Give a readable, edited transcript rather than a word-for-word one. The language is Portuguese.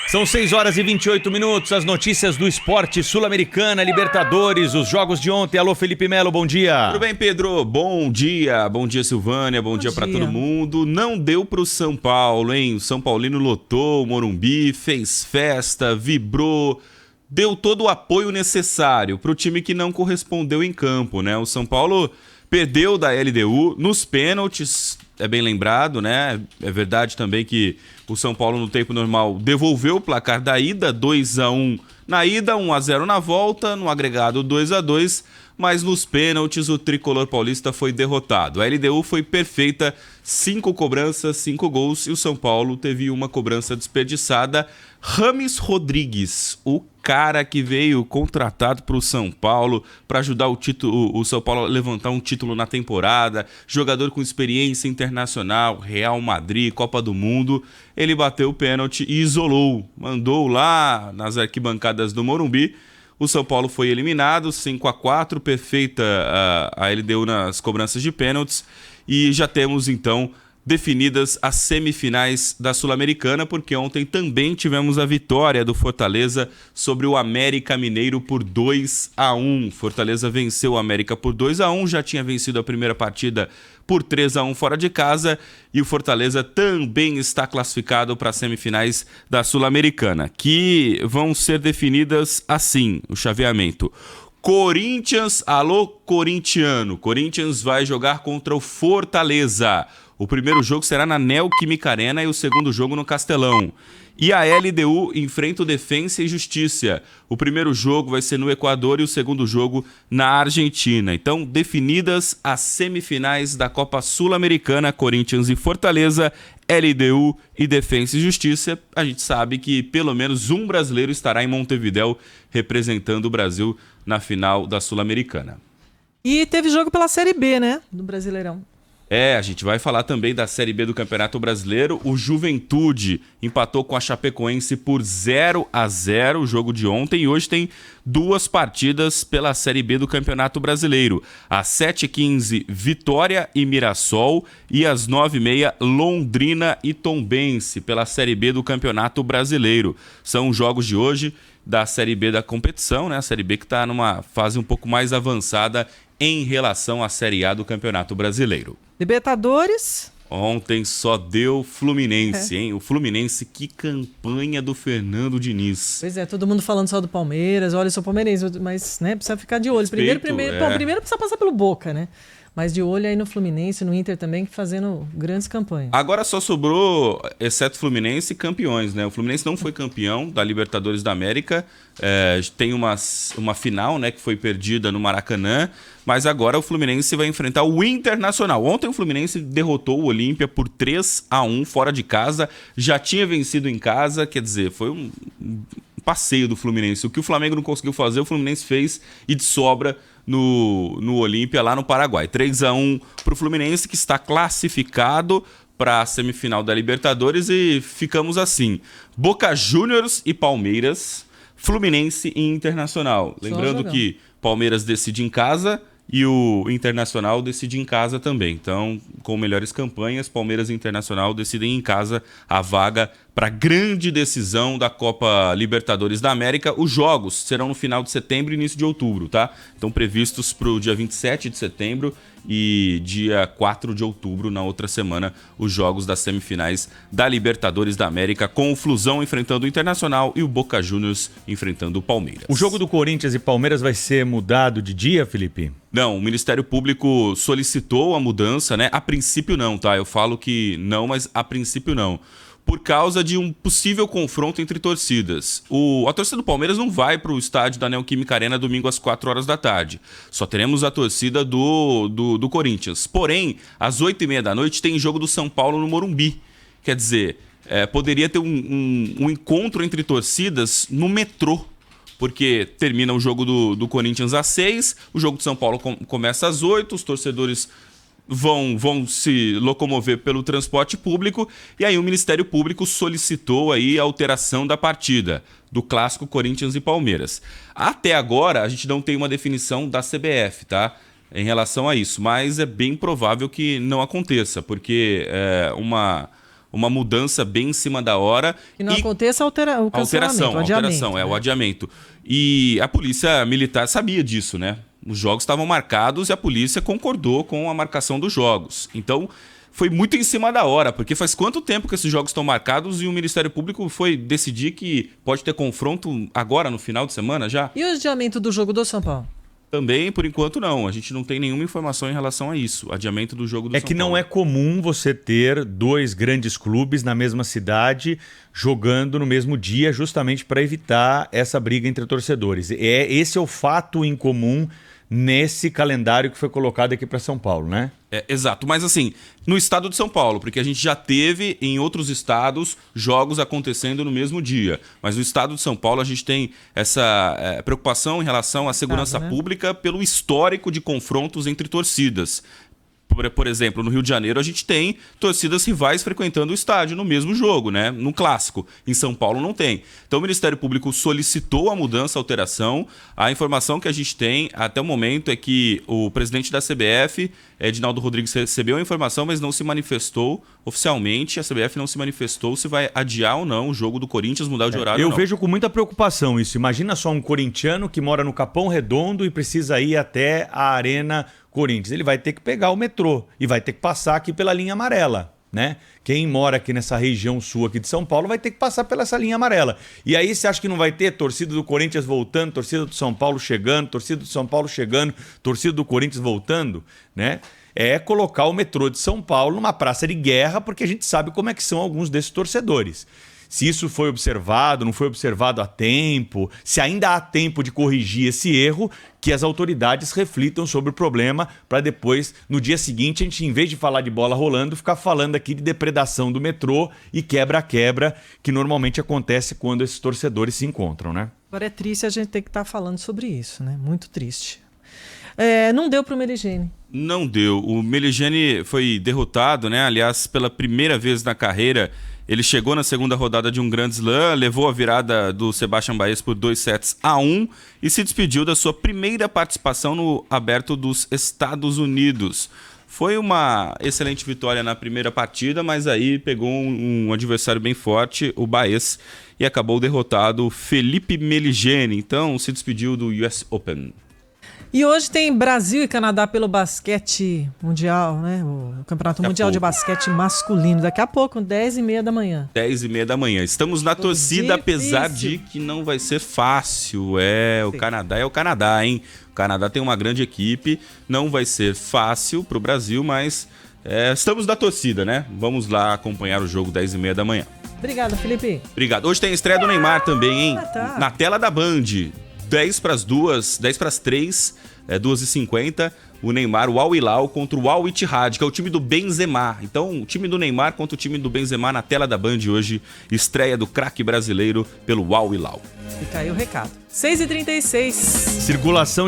São 6 horas e 28 minutos, as notícias do esporte sul-americana, Libertadores, os jogos de ontem. Alô, Felipe Melo, bom dia. Tudo bem, Pedro? Bom dia, Silvânia, bom dia pra todo mundo. Não deu pro São Paulo, hein? O São Paulino lotou o Morumbi, fez festa, vibrou, deu todo o apoio necessário pro time que não correspondeu em campo, né? O São Paulo perdeu da LDU nos pênaltis, é bem lembrado, né? É verdade também que o São Paulo no tempo normal devolveu o placar da ida, 2-1 na ida, 1-0 na volta, no agregado 2-2, mas nos pênaltis o tricolor paulista foi derrotado. A LDU foi perfeita, 5 cobranças, 5 gols, e o São Paulo teve uma cobrança desperdiçada. Rames Rodrigues, o cara que veio contratado para o São Paulo para ajudar o São Paulo a levantar um título na temporada, jogador com experiência internacional, Real Madrid, Copa do Mundo, ele bateu o pênalti e isolou, mandou lá nas arquibancadas do Morumbi. O São Paulo foi eliminado, 5-4, perfeita a LDU nas cobranças de pênaltis, e já temos então definidas as semifinais da Sul-Americana, porque ontem também tivemos a vitória do Fortaleza sobre o América Mineiro por 2-1. Fortaleza venceu o América por 2-1, já tinha vencido a primeira partida por 3-1 fora de casa, e o Fortaleza também está classificado para as semifinais da Sul-Americana, que vão ser definidas assim, o chaveamento. Corinthians, alô corintiano, Corinthians vai jogar contra o Fortaleza. O primeiro jogo será na Neoquímica Arena e o segundo jogo no Castelão. E a LDU enfrenta o Defensa e Justiça. O primeiro jogo vai ser no Equador e o segundo jogo na Argentina. Então, definidas as semifinais da Copa Sul-Americana, Corinthians e Fortaleza, LDU e Defensa e Justiça. A gente sabe que pelo menos um brasileiro estará em Montevidéu representando o Brasil na final da Sul-Americana. E teve jogo pela Série B, né? Do Brasileirão. A gente vai falar também da Série B do Campeonato Brasileiro. O Juventude empatou com a Chapecoense por 0-0, o jogo de ontem. E hoje tem 2 partidas pela Série B do Campeonato Brasileiro. Às 7h15, Vitória e Mirassol. E às 9h30, Londrina e Tombense pela Série B do Campeonato Brasileiro. São os jogos de hoje da Série B da competição, né? A Série B que está numa fase um pouco mais avançada em relação à Série A do Campeonato Brasileiro. Libertadores. Ontem só deu Fluminense, hein? O Fluminense, que campanha do Fernando Diniz. Pois é, todo mundo falando só do Palmeiras. Olha, eu sou palmeirense, mas né, precisa ficar de olho. Primeiro precisa passar pelo Boca, né? Mas de olho aí no Fluminense, no Inter também, fazendo grandes campanhas. Agora só sobrou, exceto Fluminense, campeões, né? O Fluminense não foi campeão da Libertadores da América. Tem uma final, né, que foi perdida no Maracanã. Mas agora o Fluminense vai enfrentar o Internacional. Ontem o Fluminense derrotou o Olímpia por 3-1 fora de casa. Já tinha vencido em casa, quer dizer, foi um passeio do Fluminense. O que o Flamengo não conseguiu fazer, o Fluminense fez e de sobra no Olímpia, lá no Paraguai. 3-1 para o Fluminense, que está classificado para a semifinal da Libertadores, e ficamos assim: Boca Juniors e Palmeiras, Fluminense e Internacional. Lembrando que Palmeiras decide em casa e o Internacional decide em casa também. Então, com melhores campanhas, Palmeiras e Internacional decidem em casa a vaga para a grande decisão da Copa Libertadores da América. Os jogos serão no final de setembro e início de outubro, tá? Estão previstos para o dia 27 de setembro e dia 4 de outubro, na outra semana, os jogos das semifinais da Libertadores da América, com o Flusão enfrentando o Internacional e o Boca Juniors enfrentando o Palmeiras. O jogo do Corinthians e Palmeiras vai ser mudado de dia, Felipe? Não, o Ministério Público solicitou a mudança, né? A princípio não, tá? Eu falo que não, mas a princípio não. Por causa de um possível confronto entre torcidas. A torcida do Palmeiras não vai para o estádio da Neoquímica Arena domingo às 4 horas da tarde. Só teremos a torcida do Corinthians. Porém, às 8h30 da noite tem jogo do São Paulo no Morumbi. Quer dizer, poderia ter um encontro entre torcidas no metrô. Porque termina o jogo do Corinthians às 6, o jogo de São Paulo começa às 8, os torcedores vão se locomover pelo transporte público, e aí o Ministério Público solicitou aí a alteração da partida do clássico Corinthians e Palmeiras. Até agora, a gente não tem uma definição da CBF, tá? Em relação a isso, mas é bem provável que não aconteça, porque uma mudança bem em cima da hora. Que não aconteça o cancelamento, o adiamento. O adiamento. E a polícia militar sabia disso, né? Os jogos estavam marcados e a polícia concordou com a marcação dos jogos. Então, foi muito em cima da hora, porque faz quanto tempo que esses jogos estão marcados e o Ministério Público foi decidir que pode ter confronto agora, no final de semana já? E o adiamento do jogo do São Paulo? Também, por enquanto, não. A gente não tem nenhuma informação em relação a isso. Adiamento do jogo do São Paulo. É que não é comum você ter 2 grandes clubes na mesma cidade jogando no mesmo dia, justamente para evitar essa briga entre torcedores. Esse é o fato em comum nesse calendário que foi colocado aqui para São Paulo, né? Exato, mas assim, no estado de São Paulo, porque a gente já teve em outros estados jogos acontecendo no mesmo dia, mas no estado de São Paulo a gente tem essa preocupação em relação à segurança pública pelo histórico de confrontos entre torcidas. Por exemplo, no Rio de Janeiro a gente tem torcidas rivais frequentando o estádio no mesmo jogo, né? No clássico. Em São Paulo não tem. Então o Ministério Público solicitou a mudança, a alteração. A informação que a gente tem até o momento é que o presidente da CBF, Edinaldo Rodrigues, recebeu a informação, mas não se manifestou oficialmente. A CBF não se manifestou se vai adiar ou não o jogo do Corinthians, mudar de horário ou não. Eu vejo com muita preocupação isso. Imagina só um corintiano que mora no Capão Redondo e precisa ir até a Arena Corinthians. Ele vai ter que pegar o metrô e vai ter que passar aqui pela linha amarela, né? Quem mora aqui nessa região sul aqui de São Paulo vai ter que passar pela essa linha amarela. E aí você acha que não vai ter torcida do Corinthians voltando, torcida do São Paulo chegando, torcida do São Paulo chegando, torcida do Corinthians voltando, né? É colocar o metrô de São Paulo numa praça de guerra, porque a gente sabe como é que são alguns desses torcedores. Se isso foi observado, não foi observado a tempo, se ainda há tempo de corrigir esse erro, que as autoridades reflitam sobre o problema para depois, no dia seguinte, a gente, em vez de falar de bola rolando, ficar falando aqui de depredação do metrô e quebra-quebra, que normalmente acontece quando esses torcedores se encontram, né? Agora é triste a gente ter que estar falando sobre isso, né? Muito triste. Não deu para o Meligeni. Não deu. O Meligeni foi derrotado, né? Aliás, pela primeira vez na carreira, ele chegou na segunda rodada de um Grand Slam, levou a virada do Sebastian Baez por 2-1 e se despediu da sua primeira participação no Aberto dos Estados Unidos. Foi uma excelente vitória na primeira partida, mas aí pegou um adversário bem forte, o Baez, e acabou derrotado o Felipe Meligeni. Então se despediu do US Open. E hoje tem Brasil e Canadá pelo basquete mundial, né? O Campeonato Mundial de Basquete masculino. Daqui a pouco, 10h30 da manhã. 10h30 da manhã. Estamos na torcida, apesar de que não vai ser fácil. O Canadá é o Canadá, hein? O Canadá tem uma grande equipe. Não vai ser fácil pro Brasil, mas estamos na torcida, né? Vamos lá acompanhar o jogo 10h30 da manhã. Obrigado, Felipe. Obrigado. Hoje tem a estreia do Neymar também, hein? Tá. Na tela da Band. 10 para as 3, 2h50, o Neymar, o Al Hilal contra o Al Ittihad, que é o time do Benzema. Então, o time do Neymar contra o time do Benzema na tela da Band hoje, estreia do craque brasileiro pelo Al Hilal. Fica aí o recado. 6h36. Circulação